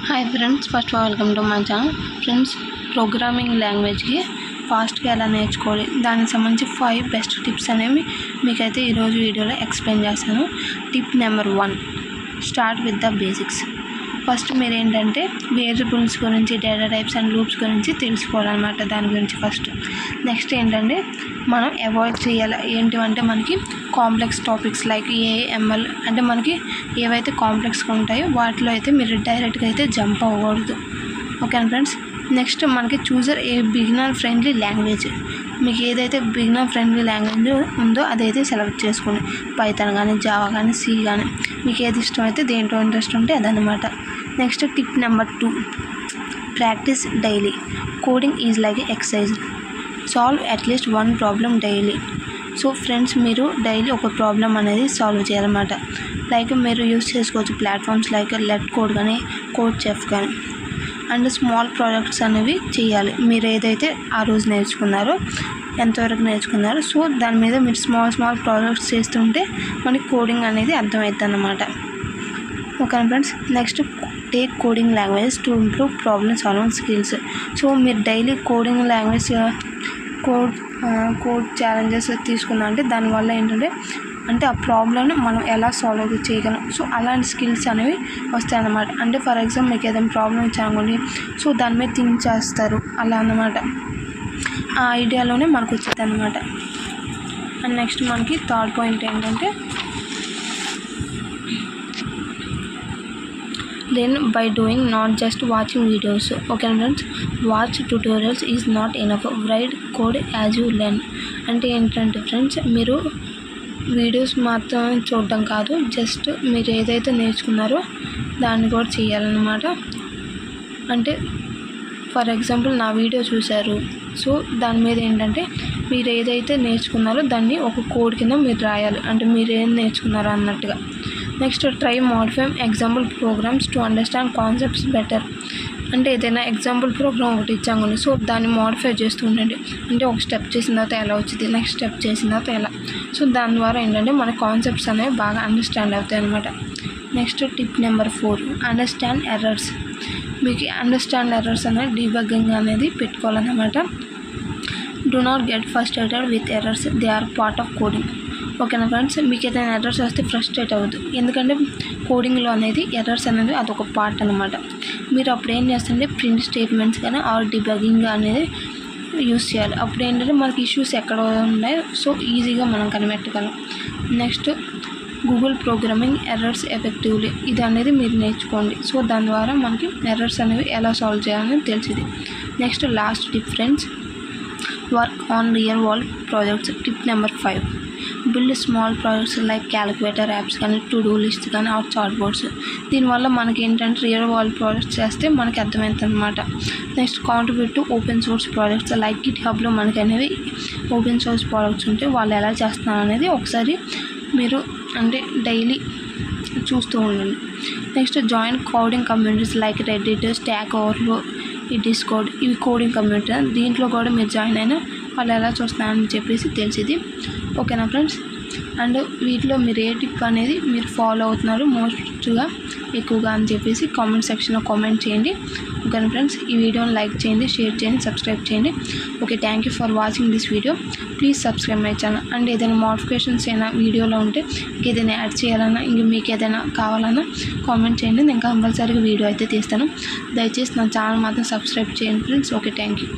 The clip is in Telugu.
Hi friends, first welcome to my channel. Friends, programming లాంగ్వేజ్కి ఫాస్ట్గా ఎలా నేర్చుకోవాలి దానికి సంబంధించి 5 బెస్ట్ టిప్స్ అనేవి మీకైతే ఈరోజు వీడియోలో ఎక్స్ప్లెయిన్ చేస్తాను. Tip number 1, start with the basics. First మీరు ఏంటంటే వేరియబుల్స్ గురించి, డేటా టైప్స్ అండ్ లూప్స్ గురించి తెలుసుకోవాలన్నమాట. దాని గురించి ఫస్ట్. నెక్స్ట్ ఏంటంటే మనం అవాయిడ్ చేయాలి ఏంటివంటే మనకి కాంప్లెక్స్ టాపిక్స్ లైక్ ఏఎంఎల్ అంటే మనకి ఏవైతే కాంప్లెక్స్గా ఉంటాయో వాటిలో అయితే మీరు డైరెక్ట్గా అయితే జంప్ అవ్వకూడదు. ఓకేనా ఫ్రెండ్స్. నెక్స్ట్ మనకి చూజర్ ఏ బిగినర్ ఫ్రెండ్లీ లాంగ్వేజ్. మీకు ఏదైతే బిగినర్ ఫ్రెండ్లీ లాంగ్వేజ్ ఉందో అదైతే సెలెక్ట్ చేసుకోండి. పైథాన్ కానీ, జావా కానీ, సి కానీ, మీకు ఏది ఇష్టమైతే దేంట్లో ఇంట్రెస్ట్ ఉంటే అదనమాట. Next tip number 2, practice daily. Coding is like exercise. Solve at least 1 problem daily. So friends, మీరు డైలీ ఒక ప్రాబ్లం అనేది సాల్వ్ చేయాలన్నమాట. లైక్ మీరు యూస్ చేసుకోవచ్చు ప్లాట్ఫామ్స్ లైక్ లెట్ కోడ్ కానీ, కోడ్ చెఫ్ కానీ. అండ్ స్మాల్ ప్రాజెక్ట్స్ అనేవి చేయాలి. మీరు ఏదైతే ఆ రోజు నేర్చుకున్నారో, ఎంతవరకు నేర్చుకున్నారో, సో దాని మీద మీరు స్మాల్ ప్రాజెక్ట్స్ చేస్తుంటే మనకి కోడింగ్ అనేది అర్థమవుతుంది అన్నమాట. Okay friends. Next take coding language to improve problem solving skills. So మీరు daily coding language code challenges తీసుకున్నారంటే దానివల్ల ఏంటంటే ఆ ప్రాబ్లమ్ని మనం ఎలా సాల్వ్ చేయగలం. సో అలాంటి స్కిల్స్ అనేవి వస్తాయి అన్నమాట. అంటే ఫర్ ఎగ్జాంపుల్ మీకు ఏదైనా ప్రాబ్లం ఇచ్చానుకోండి, సో దాని మీద థింక్ చేస్తారు అలా అన్నమాట. ఆ ఐడియాలోనే మనకు వచ్చేది అన్నమాట. అండ్ నెక్స్ట్ మనకి థర్డ్ పాయింట్ ఏంటంటే learn by doing, not just watching videos. Okay friends. Watch tutorials is not enough, right code as you learn. అంటే ఏంటంటే ఫ్రెండ్స్, మీరు వీడియోస్ మాత్రం చూడడం కాదు, జస్ట్ మీరు ఏదైతే నేర్చుకున్నారో దాన్ని కూడా చేయాలన్నమాట. అంటే ఫర్ ఎగ్జాంపుల్ నా వీడియో చూశారు, సో దాని మీద ఏంటంటే మీరు ఏదైతే నేర్చుకున్నారో దాన్ని ఒక కోడ్ కింద మీరు రాయాలి. అంటే మీరు ఏం నేర్చుకున్నారో అన్నట్టుగా. Next try modify example programs to understand concepts better. అంటే ఏదైనా ఎగ్జాంపుల్ ప్రోగ్రామ్ ఒకటి ఇచ్చాము, సో దాన్ని మోడిఫై చేస్తూ ఉండండి. అంటే ఒక స్టెప్ చేసిన తర్వాత ఎలా వచ్చింది, నెక్స్ట్ స్టెప్ చేసిన తర్వాత ఎలా. సో దాని ద్వారా ఏంటంటే మన కాన్సెప్ట్స్ అనేవి బాగా అండర్స్టాండ్ అవుతాయి అన్నమాట. Next tip number 4, understand errors. మీకు అండర్స్టాండ్ ఎర్రర్స్ అనేది డీబగ్గింగ్ అనేది పెట్టుకోవాలన్నమాట. Do not get frustrated with errors, they are part of coding. ఓకేనా ఫ్రెండ్స్. మీకు ఏదైనా ఎర్రర్స్ వస్తే ఫ్రస్ట్రేట్ అవ్వద్దు, ఎందుకంటే కోడింగ్లో అనేది ఎర్రర్స్ అనేది అదొక పార్ట్ అనమాట. మీరు అప్పుడు ఏం చేస్తుంటే ప్రింట్ స్టేట్మెంట్స్ కానీ ఆర్ డిబగ్గింగ్ అనేది యూస్ చేయాలి. అప్పుడు ఏంటంటే మనకి ఇష్యూస్ ఎక్కడ ఉన్నాయో సో ఈజీగా మనం కనిపెట్టగలం. Next Google programming errors effectively. ఇది అనేది మీరు నేర్చుకోండి. సో దాని ద్వారా మనకి ఎర్రర్స్ అనేవి ఎలా సాల్వ్ చేయాలని తెలిసింది. Next last tip friends, work on real world projects. Tip number 5, build small projects like calculator apps కానీ, టు డూ లిస్ట్ కానీ, ఆర్ చార్ట్ బోర్డ్స్. దీనివల్ల మనకి ఏంటంటే రియల్ వరల్డ్ ప్రాజెక్ట్స్ చేస్తే మనకి అర్థమవుతుంది అనమాట. Next contribute to open source projects like git హబ్లో మనకి అనేవి ఓపెన్ సోర్స్ ప్రాజెక్ట్స్ ఉంటే వాళ్ళు ఎలా చేస్తున్నారు అనేది ఒకసారి మీరు డైలీ చూస్తూ ఉండండి. Next join coding communities like Reddit, stock overflow, ఈ డిస్కౌడ్, ఇవి కోడింగ్ కమ్యూనిటీ. దీంట్లో కూడా మీరు జాయిన్ అయినా వాళ్ళు ఎలా చూస్తున్నారని చెప్పేసి తెలిసింది. ఓకేనా ఫ్రెండ్స్. అండ్ వీటిలో మీరు ఏ టిప్ అనేది మీరు ఫాలో అవుతున్నారు మోస్ట్గా ఎక్కువగా అని చెప్పేసి కామెంట్ సెక్షన్లో కామెంట్ చేయండి. ఓకేనా ఫ్రెండ్స్. ఈ వీడియోని లైక్ చేయండి, షేర్ చేయండి, సబ్స్క్రైబ్ చేయండి. Okay, thank you for watching this video. Please subscribe my channel. And ఏదైనా మోడిఫికేషన్స్ అయినా వీడియోలో ఉంటే ఏదైనా యాడ్ చేయాలన్నా, ఇంక మీకు ఏదైనా కావాలన్నా కామెంట్ చేయండి. నేను కంపల్సరీగా వీడియో అయితే తీస్తాను. దయచేసి నా ఛానల్ మాత్రం సబ్స్క్రైబ్ చేయండి ఫ్రెండ్స్. Okay, thank you.